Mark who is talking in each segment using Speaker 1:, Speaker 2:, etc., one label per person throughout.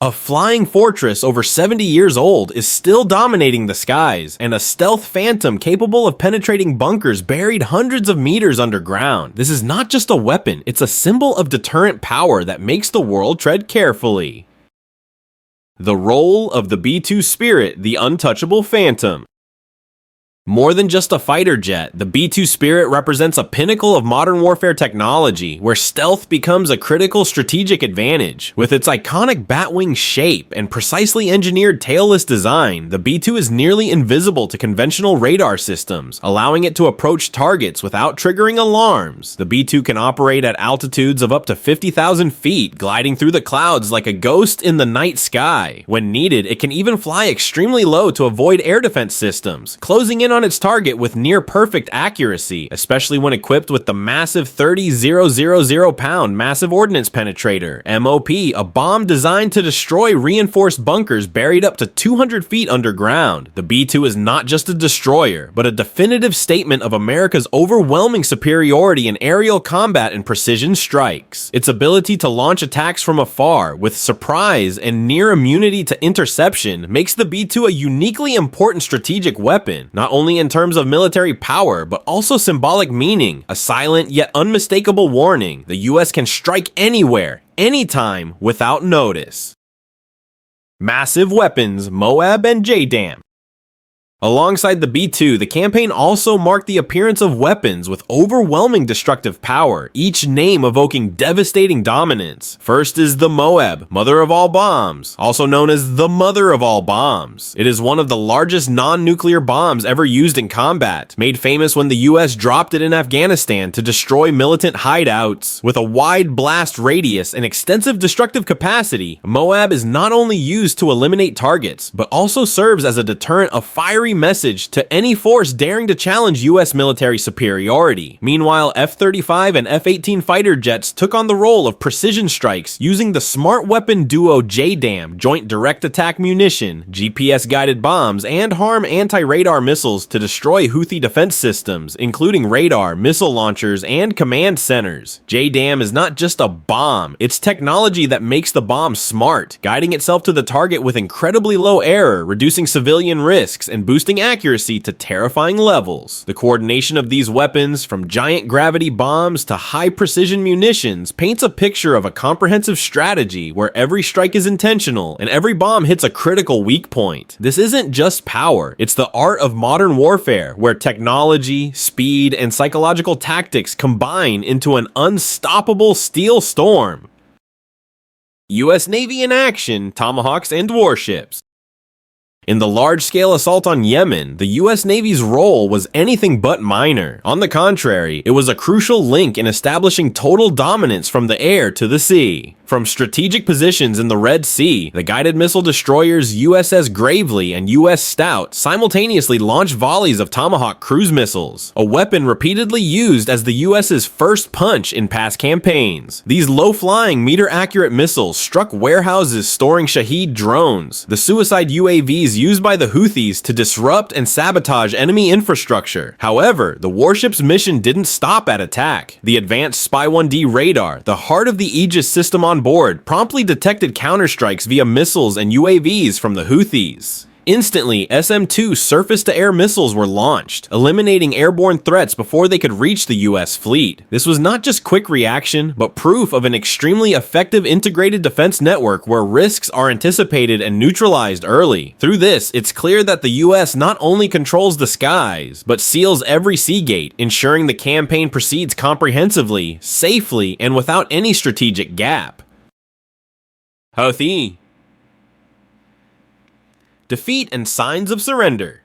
Speaker 1: A flying fortress over 70 years old is still dominating the skies, and a stealth phantom capable of penetrating bunkers buried hundreds of meters underground. This is not just a weapon, it's a symbol of deterrent power that makes the world tread carefully. The role of the B-2 Spirit, the Untouchable Phantom. More than just a fighter jet, the B-2 Spirit represents a pinnacle of modern warfare technology, where stealth becomes a critical strategic advantage. With its iconic batwing shape and precisely engineered tailless design, the B-2 is nearly invisible to conventional radar systems, allowing it to approach targets without triggering alarms. The B-2 can operate at altitudes of up to 50,000 feet, gliding through the clouds like a ghost in the night sky. When needed, it can even fly extremely low to avoid air defense systems, closing in on its target with near-perfect accuracy, especially when equipped with the massive 30,000 pound massive ordnance penetrator, MOP, a bomb designed to destroy reinforced bunkers buried up to 200 feet underground. The B-2 is not just a destroyer, but a definitive statement of America's overwhelming superiority in aerial combat and precision strikes. Its ability to launch attacks from afar, with surprise and near immunity to interception, makes the B-2 a uniquely important strategic weapon, not only in terms of military power, but also symbolic meaning, a silent yet unmistakable warning. The US can strike anywhere, anytime, without notice. Massive weapons, MOAB and JDAM. Alongside the B-2, the campaign also marked the appearance of weapons with overwhelming destructive power, each name evoking devastating dominance. First is the MOAB, Mother of All Bombs, also known as the Mother of All Bombs. It is one of the largest non-nuclear bombs ever used in combat, made famous when the US dropped it in Afghanistan to destroy militant hideouts. With a wide blast radius and extensive destructive capacity, MOAB is not only used to eliminate targets, but also serves as a deterrent of fiery message to any force daring to challenge US military superiority. Meanwhile, F-35 and F-18 fighter jets took on the role of precision strikes using the smart weapon duo JDAM, Joint Direct Attack Munition, GPS-guided bombs, and HARM anti-radar missiles to destroy Houthi defense systems, including radar, missile launchers, and command centers. JDAM is not just a bomb, it's technology that makes the bomb smart, guiding itself to the target with incredibly low error, reducing civilian risks, and boosting accuracy to terrifying levels. The coordination of these weapons, from giant gravity bombs to high-precision munitions, paints a picture of a comprehensive strategy where every strike is intentional and every bomb hits a critical weak point. This isn't just power, it's the art of modern warfare, where technology, speed, and psychological tactics combine into an unstoppable steel storm. US Navy in action, Tomahawks and Warships. In the large-scale assault on Yemen, the US Navy's role was anything but minor. On the contrary, it was a crucial link in establishing total dominance from the air to the sea. From strategic positions in the Red Sea, the guided missile destroyers USS Gravely and US Stout simultaneously launched volleys of Tomahawk cruise missiles, a weapon repeatedly used as the US's first punch in past campaigns. These low-flying, meter-accurate missiles struck warehouses storing Shahed drones, the suicide UAVs used by the Houthis to disrupt and sabotage enemy infrastructure. However, the warship's mission didn't stop at attack. The advanced Spy-1D radar, the heart of the Aegis system on board, promptly detected counterstrikes via missiles and UAVs from the Houthis. Instantly, SM-2 surface-to-air missiles were launched, eliminating airborne threats before they could reach the US fleet. This was not just quick reaction, but proof of an extremely effective integrated defense network where risks are anticipated and neutralized early. Through this, it's clear that the US not only controls the skies, but seals every sea gate, ensuring the campaign proceeds comprehensively, safely, and without any strategic gap. Houthi. Defeat and signs of surrender.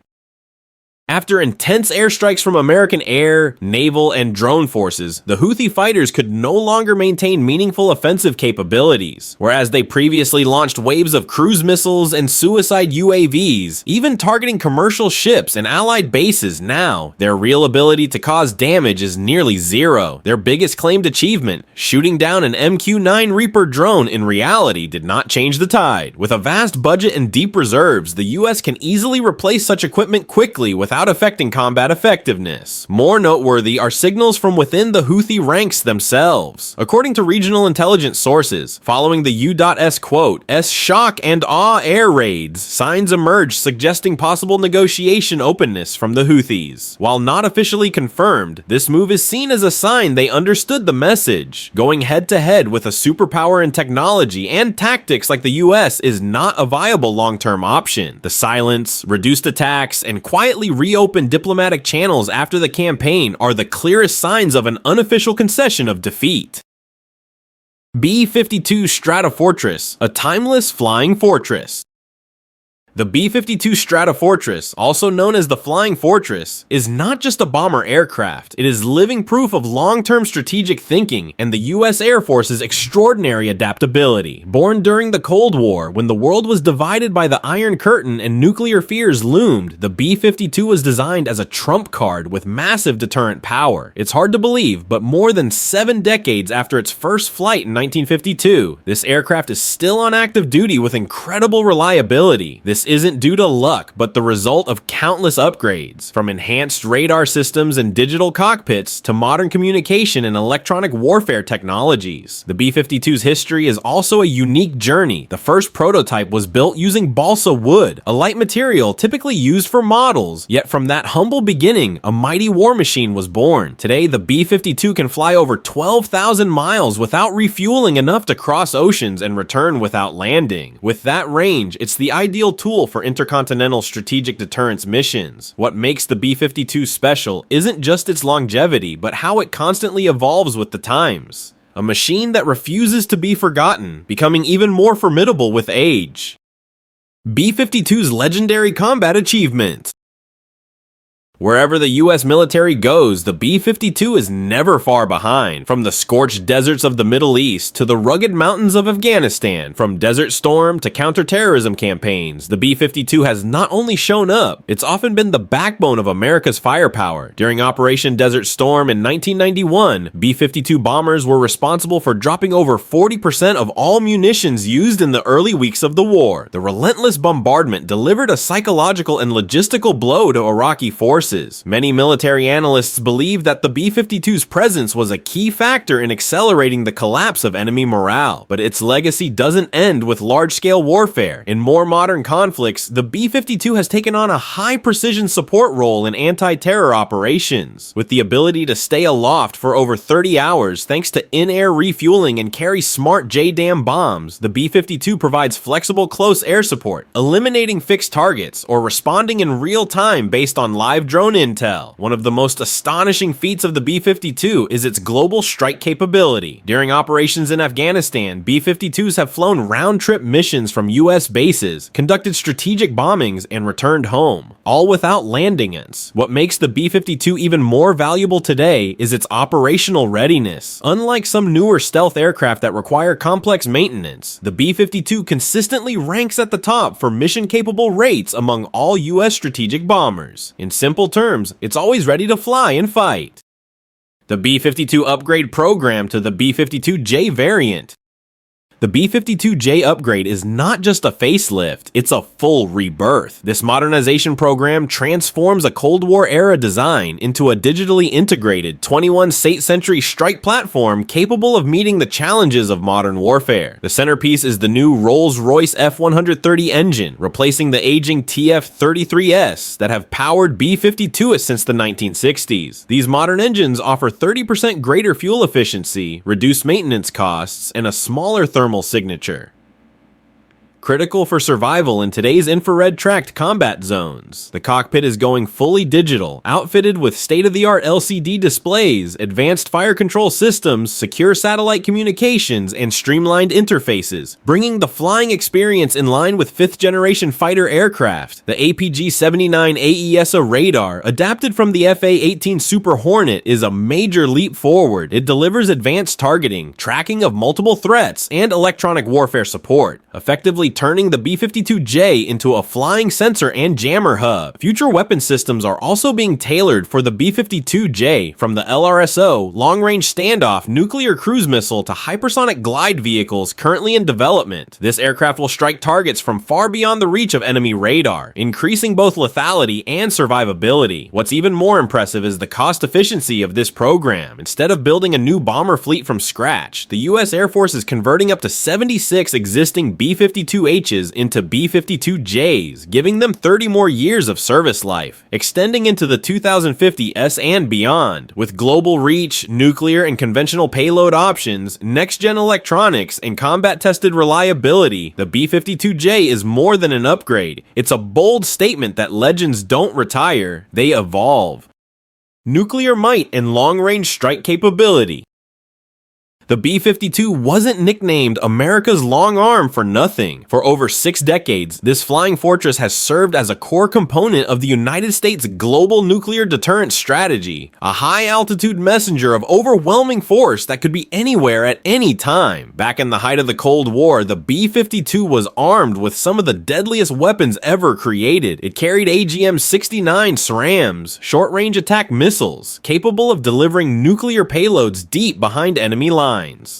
Speaker 1: After intense airstrikes from American air, naval, and drone forces, the Houthi fighters could no longer maintain meaningful offensive capabilities. Whereas they previously launched waves of cruise missiles and suicide UAVs, even targeting commercial ships and allied bases, now their real ability to cause damage is nearly zero. Their biggest claimed achievement, shooting down an MQ-9 Reaper drone, in reality did not change the tide. With a vast budget and deep reserves, the US can easily replace such equipment quickly without without affecting combat effectiveness. More noteworthy are signals from within the Houthi ranks themselves. According to regional intelligence sources, following the U.S quote, "S shock and awe air raids," signs emerged suggesting possible negotiation openness from the Houthis. While not officially confirmed, this move is seen as a sign they understood the message. Going head-to-head with a superpower in technology and tactics like the US is not a viable long-term option. The silence, reduced attacks, and quietly reopened diplomatic channels after the campaign are the clearest signs of an unofficial concession of defeat. B-52 Stratofortress, a timeless flying fortress. The B-52 Stratofortress, also known as the Flying Fortress, is not just a bomber aircraft. It is living proof of long-term strategic thinking and the US Air Force's extraordinary adaptability. Born during the Cold War, when the world was divided by the Iron Curtain and nuclear fears loomed, the B-52 was designed as a trump card with massive deterrent power. It's hard to believe, but more than 7 decades after its first flight in 1952, this aircraft is still on active duty with incredible reliability. This isn't due to luck, but the result of countless upgrades, from enhanced radar systems and digital cockpits to modern communication and electronic warfare technologies. The B-52's history is also a unique journey. The first prototype was built using balsa wood, a light material typically used for models, yet from that humble beginning, a mighty war machine was born. Today, the B-52 can fly over 12,000 miles without refueling enough to cross oceans and return without landing. With that range, it's the ideal tool for intercontinental strategic deterrence missions. What makes the B-52 special isn't just its longevity, but how it constantly evolves with the times. A machine that refuses to be forgotten, becoming even more formidable with age. B-52's legendary combat achievement. Wherever the US military goes, the B-52 is never far behind. From the scorched deserts of the Middle East to the rugged mountains of Afghanistan, from Desert Storm to counterterrorism campaigns, the B-52 has not only shown up, it's often been the backbone of America's firepower. During Operation Desert Storm in 1991, B-52 bombers were responsible for dropping over 40% of all munitions used in the early weeks of the war. The relentless bombardment delivered a psychological and logistical blow to Iraqi forces. Many military analysts believe that the B-52's presence was a key factor in accelerating the collapse of enemy morale, but its legacy doesn't end with large-scale warfare. In more modern conflicts, the B-52 has taken on a high-precision support role in anti-terror operations. With the ability to stay aloft for over 30 hours thanks to in-air refueling and carry smart JDAM bombs, the B-52 provides flexible close air support, eliminating fixed targets or responding in real time based on live drone intel. One of the most astonishing feats of the B-52 is its global strike capability. During operations in Afghanistan, B-52s have flown round-trip missions from US bases, conducted strategic bombings, and returned home, all without landing ins. What makes the B-52 even more valuable today is its operational readiness. Unlike some newer stealth aircraft that require complex maintenance, the B-52 consistently ranks at the top for mission-capable rates among all US strategic bombers. In simple terms, it's always ready to fly and fight. The B-52 upgrade program to the B-52J variant. The B-52J upgrade is not just a facelift, it's a full rebirth. This modernization program transforms a Cold War era design into a digitally integrated 21st century strike platform capable of meeting the challenges of modern warfare. The centerpiece is the new Rolls-Royce F-130 engine, replacing the aging TF-33S that have powered B-52s since the 1960s. These modern engines offer 30% greater fuel efficiency, reduced maintenance costs, and a smaller thermal signature. Critical for survival in today's infrared-tracked combat zones. The cockpit is going fully digital, outfitted with state-of-the-art LCD displays, advanced fire control systems, secure satellite communications, and streamlined interfaces, bringing the flying experience in line with 5th-generation fighter aircraft. The APG-79 AESA radar, adapted from the FA-18 Super Hornet, is a major leap forward. It delivers advanced targeting, tracking of multiple threats, and electronic warfare support. effectively turning the B-52J into a flying sensor and jammer hub. Future weapon systems are also being tailored for the B-52J, from the LRSO, long-range standoff, nuclear cruise missile to hypersonic glide vehicles currently in development. This aircraft will strike targets from far beyond the reach of enemy radar, increasing both lethality and survivability. What's even more impressive is the cost efficiency of this program. Instead of building a new bomber fleet from scratch, the US Air Force is converting up to 76 existing B-52Hs into B-52Js, giving them 30 more years of service life, extending into the 2050s and beyond. With global reach, nuclear and conventional payload options, next-gen electronics, and combat-tested reliability, the B-52J is more than an upgrade. It's a bold statement that legends don't retire, they evolve. Nuclear might and long-range strike capability. The B-52 wasn't nicknamed America's long arm for nothing. For over 6 decades, this flying fortress has served as a core component of the United States' global nuclear deterrent strategy, a high-altitude messenger of overwhelming force that could be anywhere at any time. Back in the height of the Cold War, the B-52 was armed with some of the deadliest weapons ever created. It carried AGM-69 SRAMs, short-range attack missiles, capable of delivering nuclear payloads deep behind enemy lines.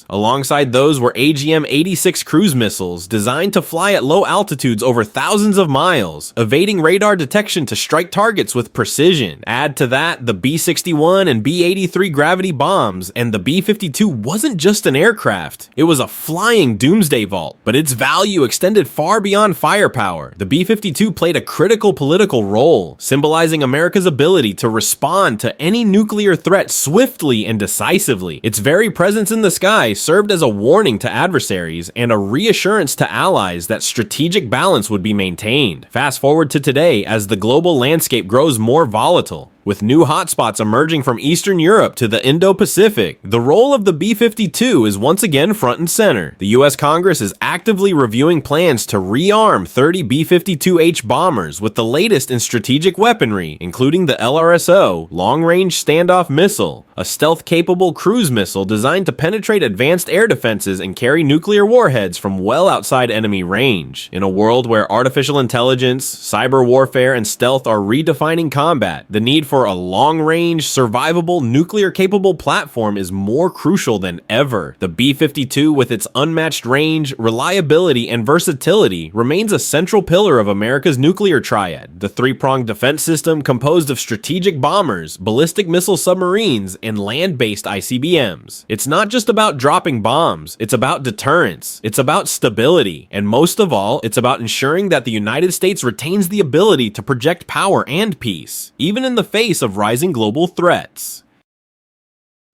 Speaker 1: Alongside those were AGM-86 cruise missiles designed to fly at low altitudes over thousands of miles, evading radar detection to strike targets with precision. Add to that the B-61 and B-83 gravity bombs, and the B-52 wasn't just an aircraft, it was a flying doomsday vault. But its value extended far beyond firepower. The B-52 played a critical political role, symbolizing America's ability to respond to any nuclear threat swiftly and decisively. Its very presence in the sky served as a warning to adversaries and a reassurance to allies that strategic balance would be maintained. Fast forward to today, as the global landscape grows more volatile, with new hotspots emerging from Eastern Europe to the Indo-Pacific, the role of the B-52 is once again front and center. The US Congress is actively reviewing plans to rearm 30 B-52H bombers with the latest in strategic weaponry, including the LRSO, long-range standoff missile, a stealth-capable cruise missile designed to penetrate advanced air defenses and carry nuclear warheads from well outside enemy range. In a world where artificial intelligence, cyber warfare, and stealth are redefining combat, the need for a long-range, survivable, nuclear-capable platform is more crucial than ever. The B-52, with its unmatched range, reliability, and versatility, remains a central pillar of America's nuclear triad, the three-pronged defense system composed of strategic bombers, ballistic missile submarines, and land-based ICBMs. It's not just about dropping bombs, it's about deterrence, it's about stability, and most of all, it's about ensuring that the United States retains the ability to project power and peace, even in the face of rising global threats.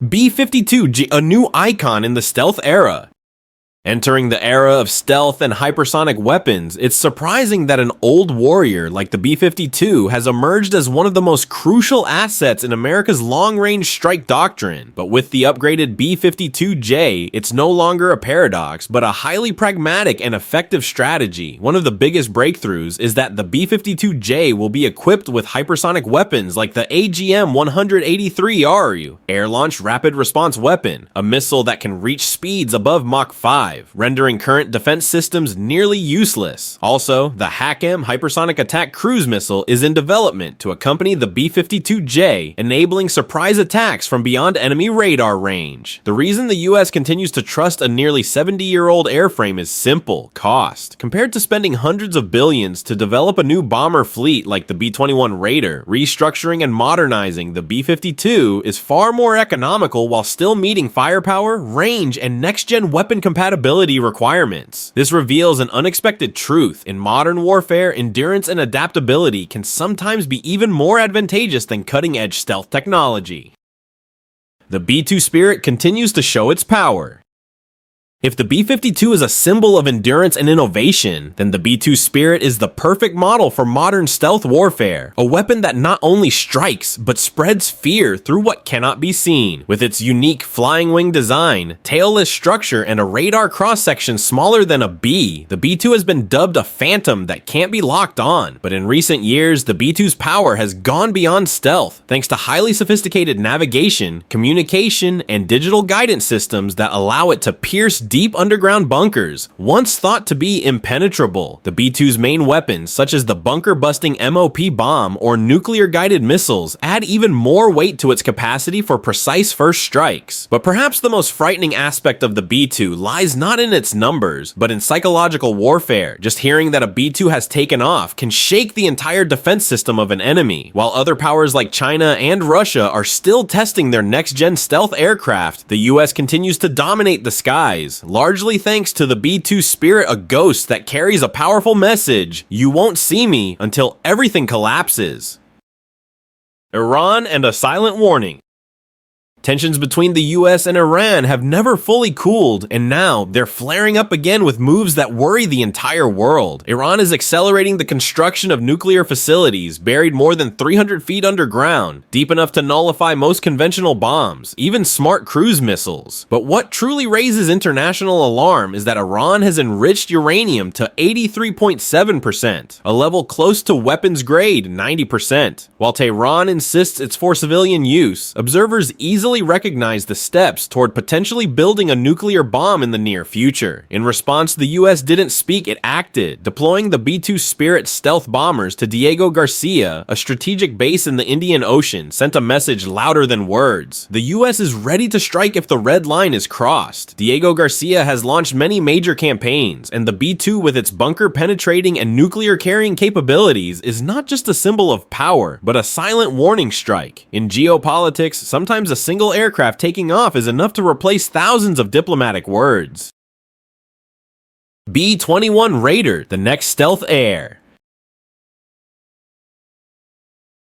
Speaker 1: B-52, a new icon in the stealth era. Entering the era of stealth and hypersonic weapons, it's surprising that an old warrior like the B-52 has emerged as one of the most crucial assets in America's long-range strike doctrine. But with the upgraded B-52J, it's no longer a paradox, but a highly pragmatic and effective strategy. One of the biggest breakthroughs is that the B-52J will be equipped with hypersonic weapons like the AGM-183 air-launched rapid response weapon, a missile that can reach speeds above Mach 5, rendering current defense systems nearly useless. Also, the HACM hypersonic attack cruise missile is in development to accompany the B-52J, enabling surprise attacks from beyond enemy radar range. The reason the US continues to trust a nearly 70-year-old airframe is simple: cost. Compared to spending hundreds of billions to develop a new bomber fleet like the B-21 Raider, restructuring and modernizing the B-52 is far more economical while still meeting firepower, range, and next-gen weapon compatibility requirements. This reveals an unexpected truth. In modern warfare, endurance and adaptability can sometimes be even more advantageous than cutting-edge stealth technology. The B-2 Spirit continues to show its power. If the B-52 is a symbol of endurance and innovation, then the B-2 Spirit is the perfect model for modern stealth warfare, a weapon that not only strikes, but spreads fear through what cannot be seen. With its unique flying wing design, tailless structure, and a radar cross-section smaller than a bee, the B-2 has been dubbed a phantom that can't be locked on. But in recent years, the B-2's power has gone beyond stealth, thanks to highly sophisticated navigation, communication, and digital guidance systems that allow it to pierce deep underground bunkers, once thought to be impenetrable. The B-2's main weapons, such as the bunker-busting MOP bomb or nuclear-guided missiles, add even more weight to its capacity for precise first strikes. But perhaps the most frightening aspect of the B-2 lies not in its numbers, but in psychological warfare. Just hearing that a B-2 has taken off can shake the entire defense system of an enemy. While other powers like China and Russia are still testing their next-gen stealth aircraft, the US continues to dominate the skies, largely thanks to the B-2 Spirit, a ghost that carries a powerful message: you won't see me until everything collapses. Iran and a silent warning. Tensions between the US and Iran have never fully cooled, and now they're flaring up again with moves that worry the entire world. Iran is accelerating the construction of nuclear facilities buried more than 300 feet underground, deep enough to nullify most conventional bombs, even smart cruise missiles. But what truly raises international alarm is that Iran has enriched uranium to 83.7%, a level close to weapons grade 90%. While Tehran insists it's for civilian use, observers easily recognize the steps toward potentially building a nuclear bomb in the near future. In response, the US didn't speak, it acted, deploying the B-2 Spirit stealth bombers to Diego Garcia, a strategic base in the Indian Ocean, sent a message louder than words. The US is ready to strike if the red line is crossed. Diego Garcia has launched many major campaigns, and the B-2 with its bunker penetrating and nuclear carrying capabilities is not just a symbol of power, but a silent warning strike. In geopolitics, sometimes a single aircraft taking off is enough to replace thousands of diplomatic words. B-21 Raider, the next stealth air.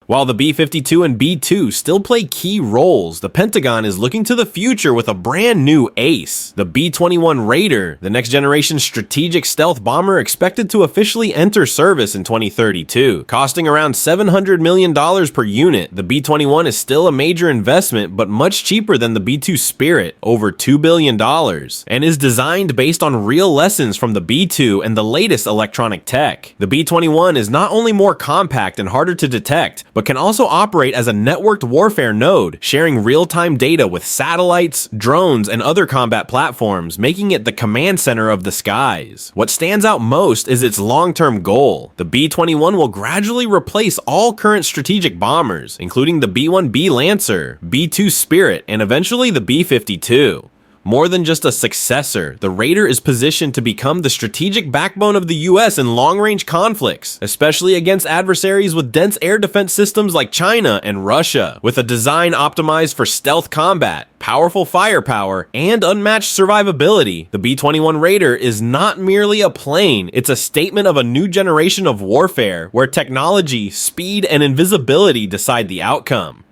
Speaker 1: While the B-52 and B-2 still play key roles, the Pentagon is looking to the future with a brand new ace. The B-21 Raider, the next generation strategic stealth bomber expected to officially enter service in 2032. Costing around $700 million per unit, the B-21 is still a major investment, but much cheaper than the B-2 Spirit, over $2 billion, and is designed based on real lessons from the B-2 and the latest electronic tech. The B-21 is not only more compact and harder to detect, but can also operate as a networked warfare node, sharing real-time data with satellites, drones, and other combat platforms, making it the command center of the skies. What stands out most is its long-term goal. The B-21 will gradually replace all current strategic bombers, including the B-1B Lancer, B-2 Spirit, and eventually the B-52. More than just a successor, the Raider is positioned to become the strategic backbone of the US in long-range conflicts, especially against adversaries with dense air defense systems like China and Russia. With a design optimized for stealth combat, powerful firepower, and unmatched survivability, the B-21 Raider is not merely a plane, it's a statement of a new generation of warfare where technology, speed, and invisibility decide the outcome.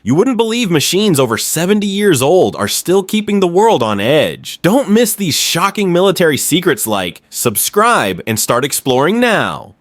Speaker 1: You wouldn't believe machines over 70 years old are still keeping the world on edge. Don't miss these shocking military secrets like subscribe and start exploring now.